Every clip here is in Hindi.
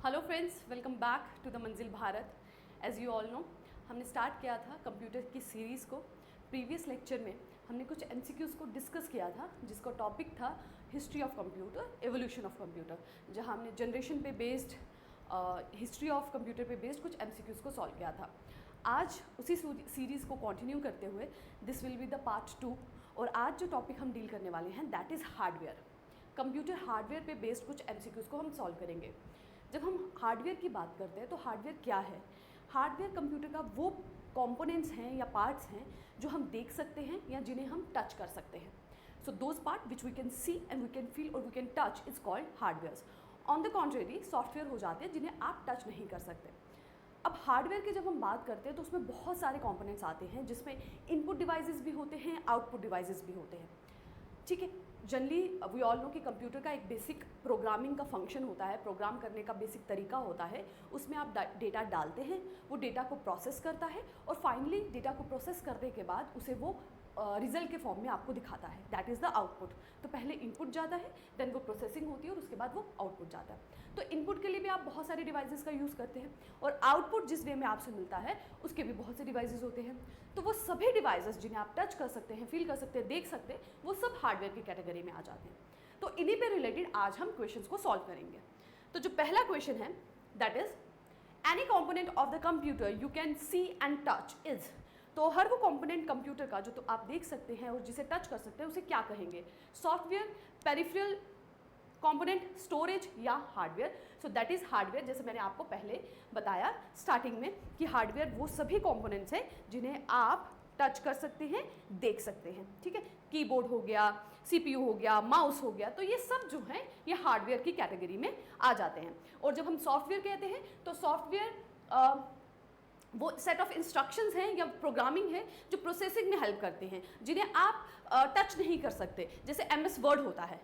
Hello friends, welcome back to the Manzil Bharat. As you all know, हमने स्टार्ट किया था कंप्यूटर की सीरीज़ को। प्रीवियस लेक्चर में हमने कुछ एमसीक्यूज़ को डिस्कस किया था, जिसका टॉपिक था history of computer, evolution of computer, जहां हमने जनरेशन पे बेस्ड, हिस्ट्री ऑफ कंप्यूटर पे बेस्ड कुछ एमसीक्यूज़ को सॉल्व किया था। आज उसी सीरीज़ को कंटिन्यू करते हुए this will be the part 2, और आज जो टॉपिक हम डील करने वाले हैं that is hardware. Computer hardware पे बेस्ड कुछ एमसीक्यूज़ को हम सॉल्व करेंगे। जब हम हार्डवेयर की बात करते हैं तो हार्डवेयर क्या है? हार्डवेयर कंप्यूटर का वो कंपोनेंट्स हैं या पार्ट्स हैं जो हम देख सकते हैं या जिन्हें हम टच कर सकते हैं। So those part which we can see and we can feel और we can touch is called hardwares. On the contrary software हो जाते हैं जिन्हें आप टच नहीं कर सकते। अब हार्डवेयर की जब हम बात करते हैं तो उसमें बहुत सारे कंपोनेंट्स आते हैं, जिसमें इनपुट डिवाइसेस भी होते हैं, आउटपुट डिवाइसेस भी होते हैं। ठीक है, जनरली वी ऑल नो कि कंप्यूटर का एक बेसिक प्रोग्रामिंग का फंक्शन होता है, प्रोग्राम करने का बेसिक तरीका होता है। उसमें आप डेटा डालते हैं, वो डेटा को प्रोसेस करता है और फाइनली डेटा को प्रोसेस करने के बाद उसे वो रिजल्ट के फॉर्म में आपको दिखाता है, दैट इज़ द आउटपुट। तो पहले इनपुट जाता है, देन वो प्रोसेसिंग होती है और उसके बाद वो आउटपुट जाता है। तो इनपुट के लिए भी आप बहुत सारे डिवाइसेस का यूज़ करते हैं और आउटपुट जिस वे में आपसे मिलता है उसके भी बहुत से डिवाइसेस होते हैं। तो वो सभी डिवाइसेस जिन्हें आप टच कर सकते हैं, फील कर सकते हैं, देख सकते हैं, वो सब हार्डवेयर की कैटेगरी में आ जाते हैं। तो इन्हीं पे रिलेटेड आज हम क्वेश्चंस को सॉल्व करेंगे। तो जो पहला क्वेश्चन है that is any component of the computer you can see and touch is. तो हर वो कंपोनेंट कंप्यूटर का जो तो आप देख सकते हैं और जिसे टच कर सकते हैं उसे क्या कहेंगे? सॉफ्टवेयर, पेरिफेरल कंपोनेंट, स्टोरेज या hardware. So that is hardware. जैसे मैंने आपको पहले बताया स्टार्टिंग में कि हार्डवेयर वो सभी कंपोनेंट्स हैं जिन्हें आप टच कर सकते हैं, देख सकते हैं। ठीक है, कीबोर्ड हो गया, सीपीयू हो गया, माउस हो गया, तो ये सब जो हैं ये हार्डवेयर की कैटेगरी में आ जाते हैं। और जब हम सॉफ्टवेयर कहते हैं तो सॉफ्टवेयर वो सेट ऑफ इंस्ट्रक्शंस हैं या प्रोग्रामिंग है जो प्रोसेसिंग में हेल्प करते हैं, जिन्हें आप टच नहीं कर सकते। जैसे MS वर्ड होता है,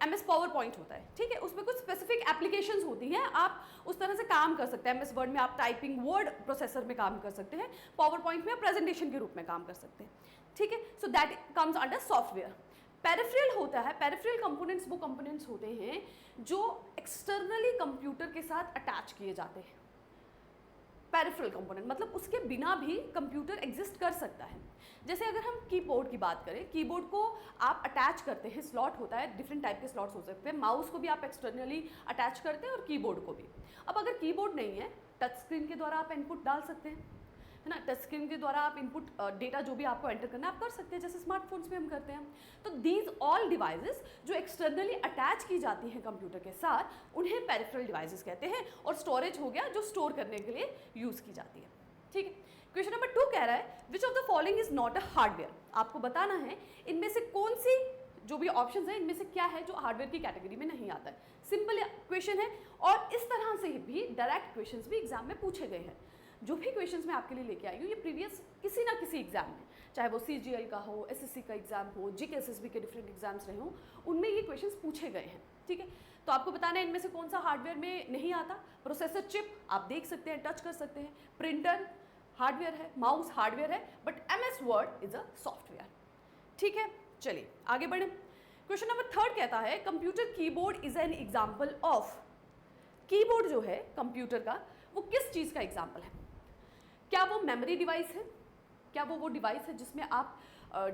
MS पावर पॉइंट होता है, ठीक है, उसमें कुछ स्पेसिफिक एप्लीकेशंस होती हैं, आप उस तरह से काम कर सकते हैं। MS वर्ड में आप टाइपिंग, वर्ड प्रोसेसर में काम कर सकते हैं, पावर पॉइंट में आप प्रेजेंटेशन के रूप में काम कर सकते हैं। ठीक है, so that comes under software. Peripheral होता है, पेरिफेरल कंपोनेंट्स वो कंपोनेंट्स होते हैं जो एक्सटर्नली कंप्यूटर के साथ अटैच किए जाते हैं। पेरिफेरल कंपोनेंट मतलब उसके बिना भी कंप्यूटर एग्जिस्ट कर सकता है। जैसे अगर हम कीबोर्ड की बात करें, कीबोर्ड को आप अटैच करते हैं, स्लॉट होता है, डिफरेंट टाइप के स्लॉट्स हो सकते हैं। माउस को भी आप एक्सटर्नली अटैच करते हैं और कीबोर्ड को भी। अब अगर कीबोर्ड नहीं है, टच स्क्रीन के द्वारा आप इनपुट डाल सकते हैं, है ना। टच स्क्रीन के द्वारा आप इनपुट डेटा जो भी आपको एंटर करना है आप कर सकते हैं, जैसे स्मार्टफोन्स में हम करते हैं। तो दीज ऑल डिवाइसेस जो एक्सटर्नली अटैच की जाती हैं कंप्यूटर के साथ, उन्हें पेरिफेरल डिवाइसेस कहते हैं। और स्टोरेज हो गया जो स्टोर करने के लिए यूज़ की जाती है। ठीक है, क्वेश्चन नंबर 2 कह रहा है which of the following is not a hardware. आपको बताना है इनमें से कौन सी जो भी ऑप्शंस हैं इनमें से क्या है जो हार्डवेयर की कैटेगरी में नहीं आता है। सिंपल क्वेश्चन है और इस तरह से भी डायरेक्ट क्वेश्चंस भी एग्जाम में पूछे गए हैं। जो भी क्वेश्चंस मैं आपके लिए लेके आई हूँ ये प्रीवियस किसी ना किसी एग्जाम में, चाहे वो CGL का हो, SSC का एग्जाम हो, JKSSB के डिफरेंट एग्जाम्स रहे हों, उनमें ये क्वेश्चंस पूछे गए हैं। ठीक है, तो आपको बताना है इनमें से कौन सा हार्डवेयर में नहीं आता। प्रोसेसर चिप आप देख सकते हैं, टच कर सकते हैं। प्रिंटर हार्डवेयर है, माउस हार्डवेयर है, but MS word is a software. ठीक है, चलिए आगे बढ़े। क्वेश्चन नंबर 3 कहता है computer keyboard is an example of. Keyboard जो है कंप्यूटर का वो किस चीज़ का एग्जाम्पल है? क्या वो मेमोरी डिवाइस है? क्या वो डिवाइस है जिसमें आप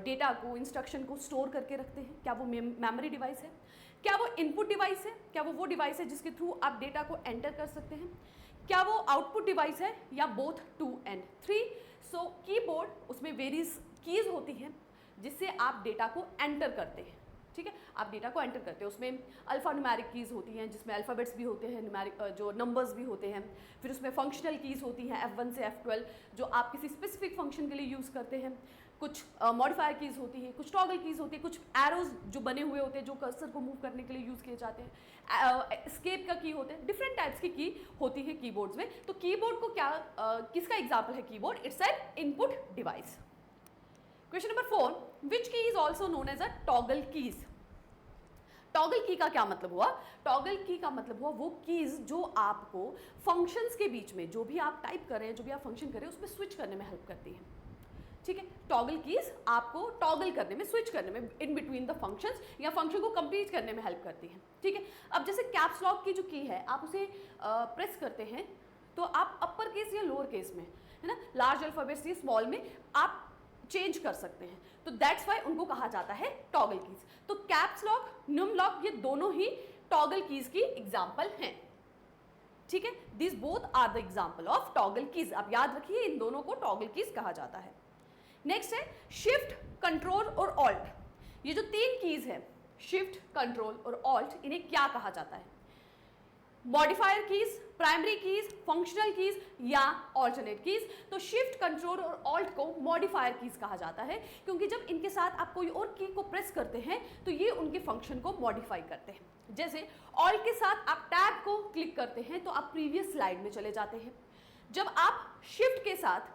डेटा को, इंस्ट्रक्शन को स्टोर करके रखते हैं? क्या वो मेमोरी डिवाइस है? क्या वो इनपुट डिवाइस है? क्या वो डिवाइस है जिसके थ्रू आप डेटा को एंटर कर सकते हैं? क्या वो आउटपुट डिवाइस है या बोथ 2 and 3? सो कीबोर्ड उसमें वेरियस कीज होती हैं जिससे आप डेटा को एंटर करते हैं। ठीक है, आप डेटा को एंटर करते हैं, उसमें अल्फा न्यूमेरिक कीज़ होती हैं जिसमें अल्फ़ाबेट्स भी होते हैं, न्यूमेरिक जो नंबर्स भी होते हैं। फिर उसमें फंक्शनल कीज़ होती हैं F1 से F12 जो आप किसी स्पेसिफिक फंक्शन के लिए यूज़ करते हैं। कुछ मॉडिफायर कीज़ होती हैं, कुछ टॉगल कीज़ होती है, कुछ एरोज जो बने हुए होते हैं जो कर्सर को मूव करने के लिए यूज़ किए जाते हैं। एस्केप का की होते हैं, डिफरेंट टाइप्स की होती है कीबोर्ड्स में। तो कीबोर्ड को क्या किसका एग्जाम्पल है? Keyboard it's an input device. Question number 4 which key is also known as a toggle keys. Toggle key का क्या मतलब हुआ? टॉगल की का मतलब हुआ वो कीज जो आपको फंक्शंस के बीच में, जो भी आप टाइप कर रहे हैं, जो भी आप फंक्शन कर रहे हैं, उसमें स्विच करने में हेल्प करती हैं। ठीक है, टॉगल कीज आपको टॉगल करने में, स्विच करने में इन बिटवीन द फंक्शंस या फंक्शन को कंप्लीट करने में हेल्प करती है। ठीक है, अब जैसे कैप्स लॉक की जो की है आप उसे प्रेस करते हैं तो आप अपर केस या लोअर केस में, है ना, लार्ज अल्फाबेट से स्मॉल में आप चेंज कर सकते हैं, तो दैट्स वाई उनको कहा जाता है टॉगल कीज। तो कैप्स लॉक, न्यूम लॉक, ये दोनों ही टॉगल कीज की एग्जाम्पल हैं। ठीक है, this both are the example of toggle keys. आप याद रखिए इन दोनों को टॉगल कीज कहा जाता है। नेक्स्ट है शिफ्ट, कंट्रोल और ऑल्ट। ये जो तीन कीज है, शिफ्ट, कंट्रोल और ऑल्ट, इन्हें क्या कहा जाता है? Modifier keys, primary keys, functional keys या ऑल्टरनेट कीज। तो शिफ्ट, कंट्रोल और ऑल्ट को मॉडिफायर कीज कहा जाता है, क्योंकि जब इनके साथ आप कोई और की को प्रेस करते हैं तो ये उनके फंक्शन को मॉडिफाई करते हैं। जैसे ऑल्ट के साथ आप टैब को क्लिक करते हैं तो आप प्रीवियस स्लाइड में चले जाते हैं। जब आप शिफ्ट के साथ,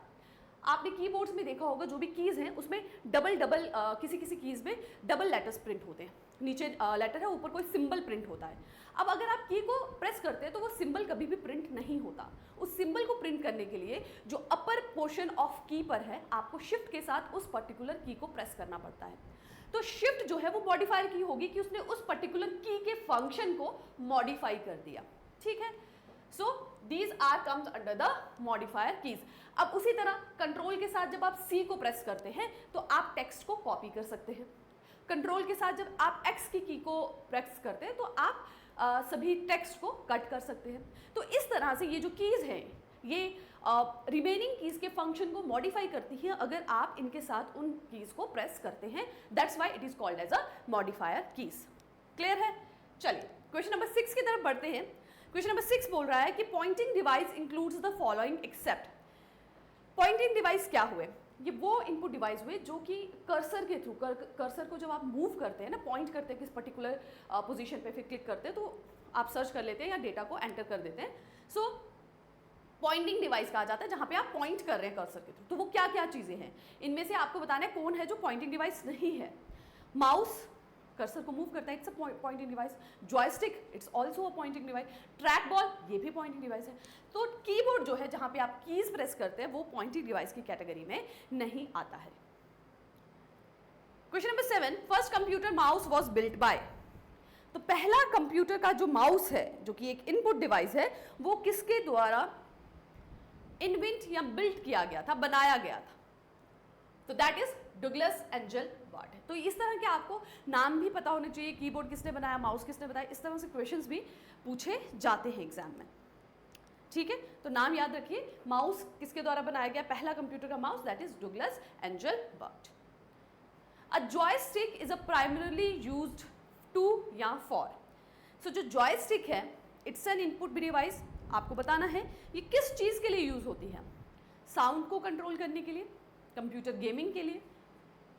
आपने कीबोर्ड्स में देखा होगा जो भी कीज हैं उसमें डबल किसी किसी कीज में डबल लेटर्स प्रिंट होते हैं, नीचे लेटर है, ऊपर कोई सिंबल प्रिंट होता है। अब अगर आप की को प्रेस करते हैं तो वो सिंबल कभी भी प्रिंट नहीं होता। उस सिंबल को प्रिंट करने के लिए जो अपर पोर्शन ऑफ की पर है, आपको शिफ्ट के साथ उस पर्टिकुलर की को प्रेस करना पड़ता है। तो शिफ्ट जो है वो मॉडिफायर की होगी कि उसने उस पर्टिकुलर की के फंक्शन को मॉडिफाई कर दिया। ठीक है, so these are comes under the modifier keys. अब उसी तरह कंट्रोल के साथ जब आप सी को प्रेस करते हैं तो आप टेक्स्ट को कॉपी कर सकते हैं। कंट्रोल के साथ जब आप एक्स की को प्रेस करते हैं तो आप सभी टेक्स्ट को कट कर सकते हैं। तो इस तरह से ये जो कीज हैं ये रिमेनिंग कीज के फंक्शन को मॉडिफाई करती हैं अगर आप इनके साथ उन कीज को प्रेस करते हैं। That's why it is called as a modifier keys. Clear है? चलिए क्वेश्चन नंबर 6 की तरफ बढ़ते हैं। क्वेश्चन नंबर 6 बोल रहा है कि pointing device includes the following except. Pointing device क्या हुए? ये वो इनपुट डिवाइस हुए जो कि कर्सर के थ्रू, कर्सर को जब आप मूव करते हैं ना, पॉइंट करते हैं किस पर्टिकुलर पोजीशन पे, फिर क्लिक करते हैं तो आप सर्च कर लेते हैं या डेटा को एंटर कर देते हैं। सो पॉइंटिंग डिवाइस कहा जाता है जहां पे आप पॉइंट कर रहे हैं कर्सर के थ्रू। तो वो क्या क्या चीजें हैं, इनमें से आपको बताना है कौन है जो पॉइंटिंग डिवाइस नहीं है। माउस कर्सर को मूव करता है, it's a pointing device. Joystick, it's also a pointing device. Track ball, ये भी पॉइंटिंग डिवाइस है। तो कीबोर्ड जो है जहां पे आप कीज प्रेस करते हैं वो पॉइंटिंग डिवाइस की कैटेगरी में नहीं आता है। Question number 7, first computer mouse was built by. तो पहला कंप्यूटर का जो माउस है जो कि एक इनपुट डिवाइस है वो किसके द्वारा इन्वेंट या बिल्ट किया गया था, बनाया गया था? तो that is Douglas angel BART. तो इस तरह के आपको नाम भी पता होने चाहिए, कीबोर्ड किसने बनाया, माउस किसने बनाया, इस तरह से क्वेश्चंस भी पूछे जाते हैं एग्जाम में। ठीक है, तो नाम याद रखिए, माउस किसके द्वारा बनाया गया पहला कंप्यूटर का mouse, that is Douglas Engelbart. A joystick is a primarily used to या फॉर। सो जो जॉयस्टिक है इट्स एन इनपुट डिवाइस। आपको बताना है ये किस चीज के लिए यूज होती है? साउंड को कंट्रोल करने के लिए, कंप्यूटर गेमिंग के लिए,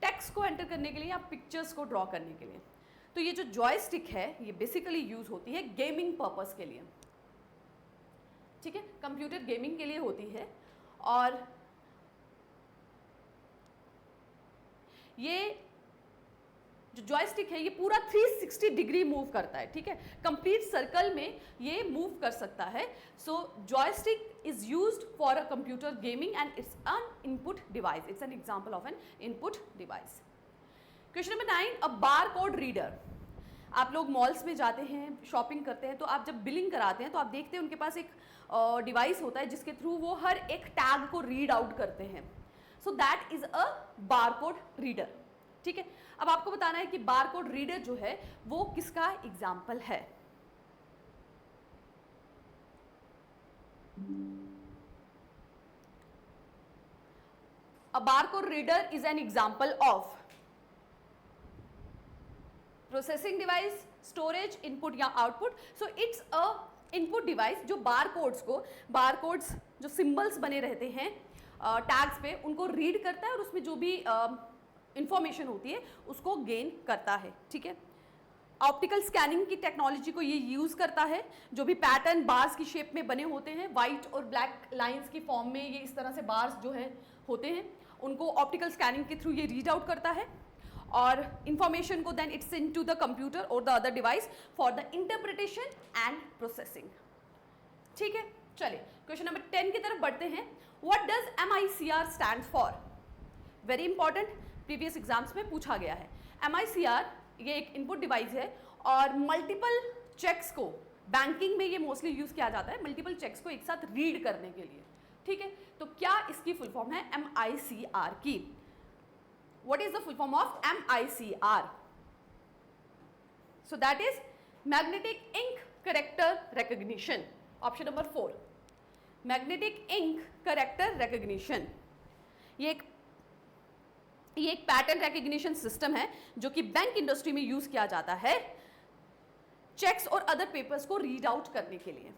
टेक्स्ट को एंटर करने के लिए या पिक्चर्स को ड्रॉ करने के लिए। तो ये जो जॉयस्टिक है ये बेसिकली यूज होती है गेमिंग पर्पस के लिए। ठीक है, कंप्यूटर गेमिंग के लिए होती है और ये जो जॉयस्टिक है ये पूरा 360 डिग्री मूव करता है। ठीक है, कंप्लीट सर्कल में ये मूव कर सकता है। So joystick is used for a computer gaming and it's an input device. It's an example of an input device. Question number 9, a bar code reader. आप लोग मॉल्स में जाते हैं, शॉपिंग करते हैं, तो आप जब बिलिंग कराते हैं तो आप देखते हैं उनके पास एक डिवाइस होता है जिसके थ्रू वो हर एक टैग को रीड आउट करते हैं। सो that is a barcode reader. ठीक है, अब आपको बताना है कि बारकोड रीडर जो है वो किसका एग्जाम्पल है? A barcode reader is an example of processing device, storage, input या output. So it's a input device जो बारकोड्स जो सिंबल्स बने रहते हैं टैग्स पे, उनको रीड करता है और उसमें जो भी इंफॉर्मेशन होती है उसको गेन करता है। ठीक है, ऑप्टिकल स्कैनिंग की टेक्नोलॉजी को ये यूज करता है। जो भी पैटर्न बार्स की शेप में बने होते हैं, व्हाइट और ब्लैक लाइंस की फॉर्म में, ये इस तरह से बार्स जो है होते हैं, उनको ऑप्टिकल स्कैनिंग के थ्रू ये रीड आउट करता है और इंफॉर्मेशन को then it's into the computer और the other device for the interpretation and processing. ठीक है, चलिए क्वेश्चन नंबर 10 की तरफ बढ़ते हैं। What does MICR stand for? Very important, previous exams में पूछा गया है। MICR ये एक इनपुट डिवाइस है और मल्टीपल चेक्स को, बैंकिंग में ये मोस्टली यूज किया जाता है मल्टीपल चेक्स को एक साथ रीड करने के लिए, ठीक है। तो क्या इसकी फुल फॉर्म है MICR की? What is the full form of MICR? So that is magnetic ink character recognition, option number 4, magnetic ink character recognition. ये एक पैटर्न रिकॉग्निशन सिस्टम है जो कि बैंक इंडस्ट्री में यूज किया जाता है चेक्स और अदर पेपर्स को रीड आउट करने के लिए,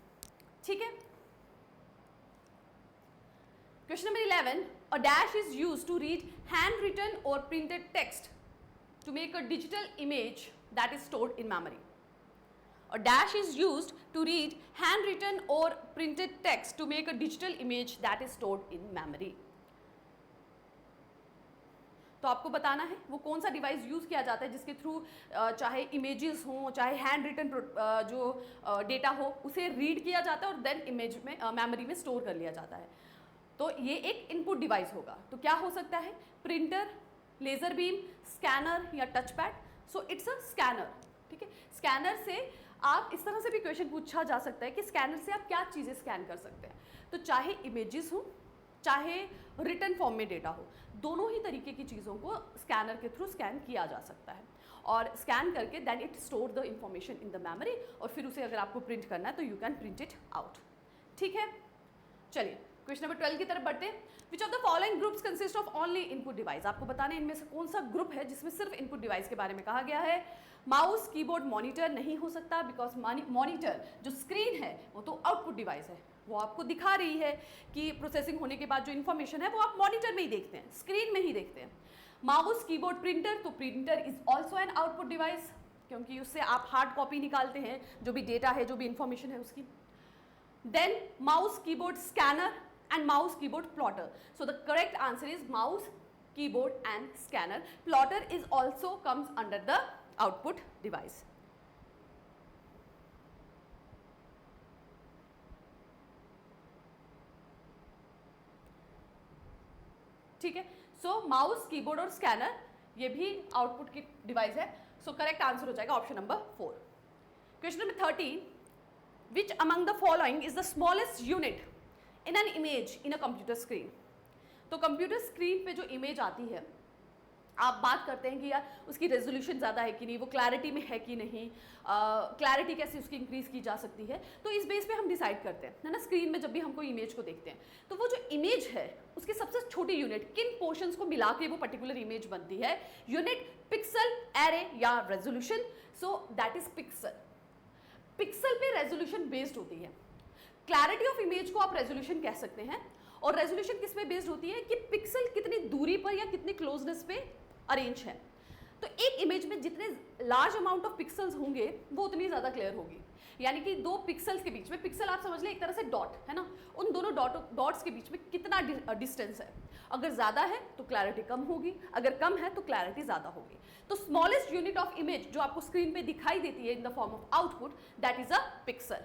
ठीक है। Question number 11, a dash is used to read handwritten और printed text to make a digital image that is stored in memory. A dash is used to read handwritten or printed text to make a digital image that is stored in memory. तो आपको बताना है वो कौन सा डिवाइस यूज किया जाता है जिसके थ्रू चाहे इमेजेस हो चाहे हैंड रिटन जो डेटा हो उसे रीड किया जाता है और देन इमेज में मेमोरी में स्टोर कर लिया जाता है। तो ये एक इनपुट डिवाइस होगा। तो क्या हो सकता है? प्रिंटर, लेजर बीम, स्कैनर या touch pad. So it's a scanner, ठीक है। स्कैनर से आप इस तरह से भी क्वेश्चन पूछा जा सकता है कि स्कैनर से आप क्या चीज़ें स्कैन कर सकते हैं। तो चाहे इमेजेस हो चाहे रिटन फॉर्म में डेटा हो, दोनों ही तरीके की चीज़ों को स्कैनर के थ्रू स्कैन किया जा सकता है और स्कैन करके then it store the information in the memory और फिर उसे अगर आपको प्रिंट करना है तो you can print it out, ठीक है। चलिए क्वेश्चन नंबर 12 की तरफ बढ़ते हैं। Which of the following groups consist of only input device? आपको बताना है इनमें से कौन सा ग्रुप है जिसमें सिर्फ इनपुट डिवाइस के बारे में कहा गया है। माउस, कीबोर्ड, मॉनिटर नहीं हो सकता बिकॉज मॉनिटर जो स्क्रीन है वो तो आउटपुट डिवाइस है, वो आपको दिखा रही है कि प्रोसेसिंग होने के बाद जो इन्फॉर्मेशन है वो आप मॉनिटर में ही देखते हैं, स्क्रीन में ही देखते हैं। माउस, कीबोर्ड, प्रिंटर, तो printer is also an output device क्योंकि उससे आप हार्ड कॉपी निकालते हैं जो भी डेटा है, जो भी इंफॉर्मेशन है उसकी। Then mouse, keyboard, scanner and mouse, keyboard, plotter. So the correct answer is mouse, keyboard and scanner. Plotter is also comes under the output device. ठीक है, सो माउस, कीबोर्ड और स्कैनर ये भी आउटपुट की डिवाइस है। सो करेक्ट आंसर हो जाएगा option number 4। Question number 13, which among the following is the smallest unit in an image in a computer screen? तो कंप्यूटर स्क्रीन पे जो इमेज आती है, आप बात करते हैं कि यार उसकी रेजोल्यूशन ज़्यादा है कि नहीं, वो क्लैरिटी में है कि नहीं, क्लैरिटी कैसे उसकी इंक्रीज की जा सकती है। तो इस बेस पे हम डिसाइड करते हैं, है ना। स्क्रीन में जब भी हम कोई इमेज को देखते हैं तो वो जो इमेज है उसकी सबसे छोटी यूनिट किन पोर्शंस को मिला के वो पर्टिकुलर इमेज बनती है? यूनिट, पिक्सल, एरे या resolution? So that is pixel. Pixel पे रेजोल्यूशन बेस्ड होती है। क्लैरिटी ऑफ इमेज को आप रेजोल्यूशन कह सकते हैं और रेजोल्यूशन किस पे बेस्ड होती है कि पिक्सल कितनी दूरी पर या कितनी क्लोजनेस पे अरेंज है। तो एक इमेज में जितने लार्ज अमाउंट ऑफ पिक्सल्स होंगे वो उतनी ज़्यादा क्लियर होगी। यानी कि दो पिक्सल्स के बीच में, पिक्सल आप समझ लें एक तरह से डॉट है ना, उन दोनों डॉट्स के बीच में कितना डिस्टेंस है। अगर ज़्यादा है तो क्लैरिटी कम होगी, अगर कम है तो क्लैरिटी ज़्यादा होगी। तो स्मॉलेस्ट यूनिट ऑफ इमेज जो आपको स्क्रीन पे दिखाई देती है in the form of output, that is a pixel.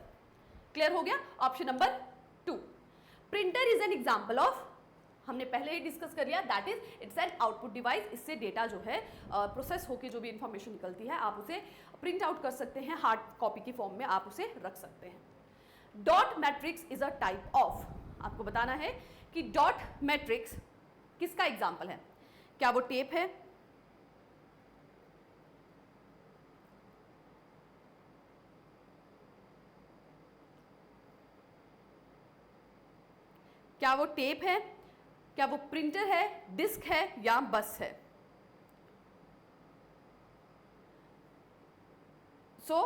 Clear हो गया? Option number 2। Printer is an example of, हमने पहले ही डिस्कस कर लिया, that is it's an output device. इससे डेटा जो है प्रोसेस होकर जो भी इंफॉर्मेशन निकलती है आप उसे प्रिंट आउट कर सकते हैं, हार्ड कॉपी की फॉर्म में आप उसे रख सकते हैं। Dot matrix is a type of, आपको बताना है कि डॉट मैट्रिक्स किसका एग्जाम्पल है? क्या वो टेप है? क्या वो टेप है? क्या वो प्रिंटर है, डिस्क है या बस है? So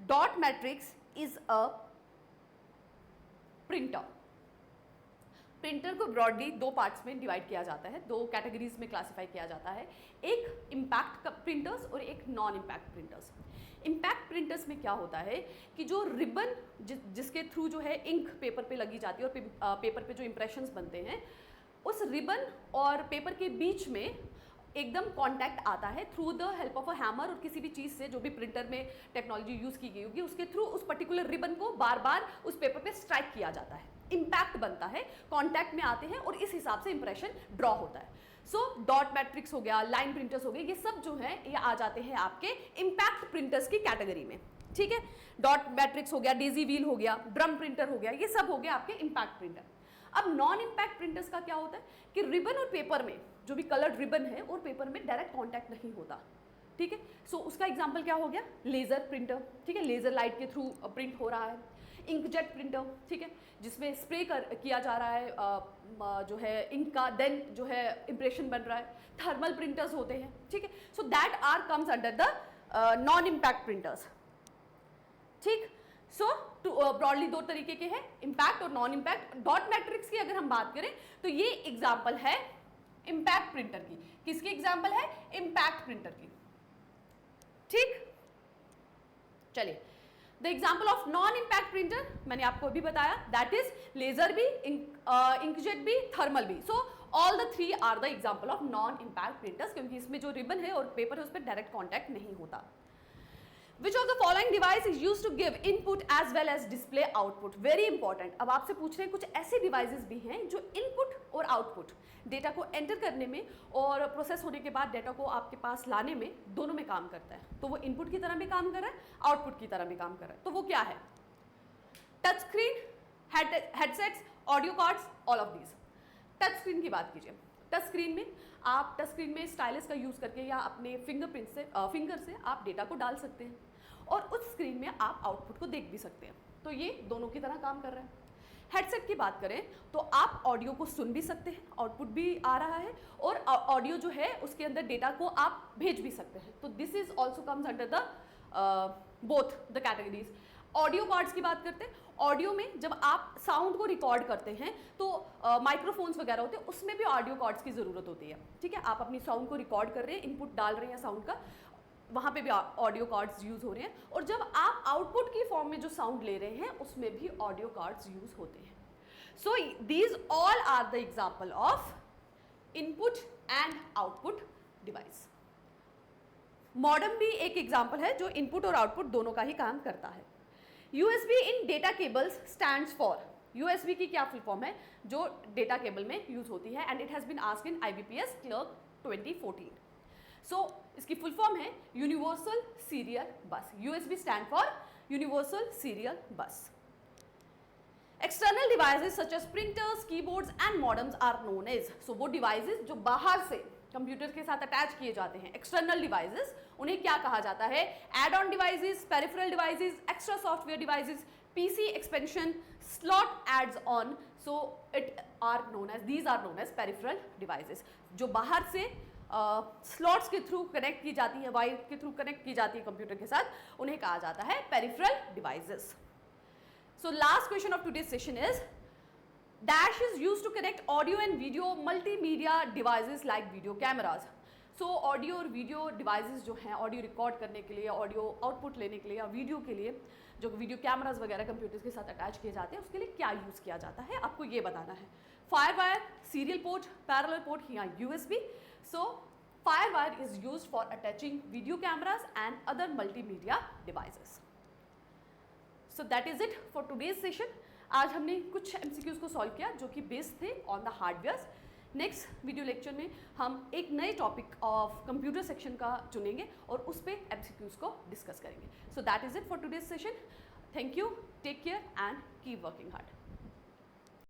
dot matrix is a printer. Printer को ब्रॉडली दो पार्ट्स में डिवाइड किया जाता है, दो कैटेगरीज में क्लासिफाई किया जाता है, एक इम्पैक्ट प्रिंटर्स और एक non impact printers. Impact printers में क्या होता है कि जो रिबन जिसके थ्रू जो है इंक पेपर पे लगी जाती है और पेपर पे जो इंप्रेशंस बनते हैं, उस रिबन और पेपर के बीच में एकदम कांटेक्ट आता है through the help of a hammer और किसी भी चीज़ से जो भी प्रिंटर में टेक्नोलॉजी यूज़ की गई होगी उसके थ्रू उस पर्टिकुलर रिबन को बार बार उस पेपर पे स्ट्राइक किया जाता है, इम्पैक्ट बनता है, कांटेक्ट में आते हैं और इस हिसाब से इंप्रेशन ड्रॉ होता है। सो डॉट मैट्रिक्स हो गया, लाइन प्रिंटर्स हो गए, ये सब जो है ये आ जाते हैं आपके इम्पैक्ट प्रिंटर्स की कैटेगरी में, ठीक है। डॉट मैट्रिक्स हो गया, डेजी व्हील हो गया, ड्रम प्रिंटर हो गया, ये सब हो गया आपके इम्पैक्ट प्रिंटर। अब नॉन इम्पैक्ट प्रिंटर्स का क्या होता है कि रिबन और पेपर में, जो भी कलर्ड रिबन है और पेपर में डायरेक्ट कॉन्टैक्ट नहीं होता, ठीक है। सो उसका एग्जाम्पल क्या हो गया, लेजर प्रिंटर, ठीक है, लेजर लाइट के थ्रू प्रिंट हो रहा है। इंकजेट प्रिंटर, ठीक है, जिसमें स्प्रे किया जा रहा है जो है इंक का, देन जो है इंप्रेशन बन रहा है। थर्मल प्रिंटर्स होते हैं, ठीक है। So that are comes under the non impact printers, ठीक। सो ब्रॉडली दो तरीके के हैं, इम्पैक्ट और नॉन इम्पैक्ट। डॉट मैट्रिक्स की अगर हम बात करें तो ये एग्जाम्पल है इम्पैक्ट प्रिंटर की। किसकी एग्जाम्पल है, इम्पैक्ट प्रिंटर की, ठीक। चलिए, the example of non impact printer मैंने आपको अभी बताया, दैट इज लेजर भी, इंकजेट भी, थर्मल भी। So all the three are the example of non impact printers, क्योंकि इसमें जो रिबन है और पेपर है उस पर डायरेक्ट कॉन्टैक्ट नहीं होता। Which of the following device is used to give input as well as display output? Very important। अब आपसे पूछ रहे हैं कुछ ऐसे डिवाइसेस भी हैं जो इनपुट और आउटपुट, डेटा को एंटर करने में और प्रोसेस होने के बाद डेटा को आपके पास लाने में, दोनों में काम करता है। तो वो इनपुट की तरह भी काम कर रहा है, आउटपुट की तरह भी काम कर रहा है। तो वो क्या है, touch screen, headsets, audio cards, all of these. Touch screen की बात कीजिए, टच स्क्रीन में आप टच स्क्रीन में स्टाइलस का यूज़ करके या अपने फिंगरप्रिंट से फिंगर से आप डेटा को डाल सकते हैं और उस स्क्रीन में आप आउटपुट को देख भी सकते हैं। तो ये दोनों की तरह काम कर रहा है। हेडसेट की बात करें तो आप ऑडियो को सुन भी सकते हैं, आउटपुट भी आ रहा है, और ऑडियो जो है उसके अंदर डेटा को आप भेज भी सकते हैं। तो this is also comes under the both the categories. Audio cards की बात करते हैं, ऑडियो में जब आप साउंड को रिकॉर्ड करते हैं तो माइक्रोफोन्स वगैरह होते हैं, उसमें भी ऑडियो कार्ड्स की ज़रूरत होती है, ठीक है। आप अपनी साउंड को रिकॉर्ड कर रहे हैं, इनपुट डाल रहे हैं साउंड का, वहाँ पे भी ऑडियो कार्ड्स यूज़ हो रहे हैं। और जब आप आउटपुट की फॉर्म में जो साउंड ले रहे हैं उसमें भी ऑडियो कार्ड्स यूज़ होते हैं। So these all are the example of input and output device. Modem भी एक एग्जाम्पल है जो इनपुट और आउटपुट दोनों का ही काम करता है। USB in data cables stands for, USB की क्या फुल फॉर्म है जो डेटा केबल में यूज होती है, and it has been asked in IBPS clerk 2014। सो इसकी फुल फॉर्म है universal serial bus. USB stand for universal serial bus. External devices such as printers, keyboards and modems are known as, so वो डिवाइसेस जो बाहर से कंप्यूटर के साथ अटैच किए जाते हैं, एक्सटर्नल डिवाइसेस, उन्हें क्या कहा जाता है, add on devices, peripheral devices, extra software devices, PC expansion, slot adds on, so it are known as, these are known as peripheral devices. जो बाहर से स्लॉट्स के थ्रू कनेक्ट की जाती है, वायर के थ्रू कनेक्ट की जाती है कंप्यूटर के साथ, उन्हें कहा जाता है peripheral devices. So last question of today's session is Dash is used to connect audio and video multimedia devices like video cameras. So audio और video devices जो हैं, ऑडियो रिकॉर्ड करने के लिए, ऑडियो आउटपुट लेने के लिए या वीडियो के लिए जो वीडियो कैमरास वगैरह कंप्यूटर्स के साथ अटैच किए जाते हैं, उसके लिए क्या यूज़ किया जाता है, आपको ये बताना है। Fire wire, serial port, parallel port या USB. So fire wire is used for attaching video cameras and other multimedia devices. So that is it for today's session. आज हमने कुछ MCQs को सॉल्व किया जो कि बेस्ड थे on the hardware. Next video lecture में हम एक नए टॉपिक ऑफ कंप्यूटर सेक्शन का चुनेंगे और उस पर MCQs को डिस्कस करेंगे। So that is it for today's session. Thank you, take care and keep working hard.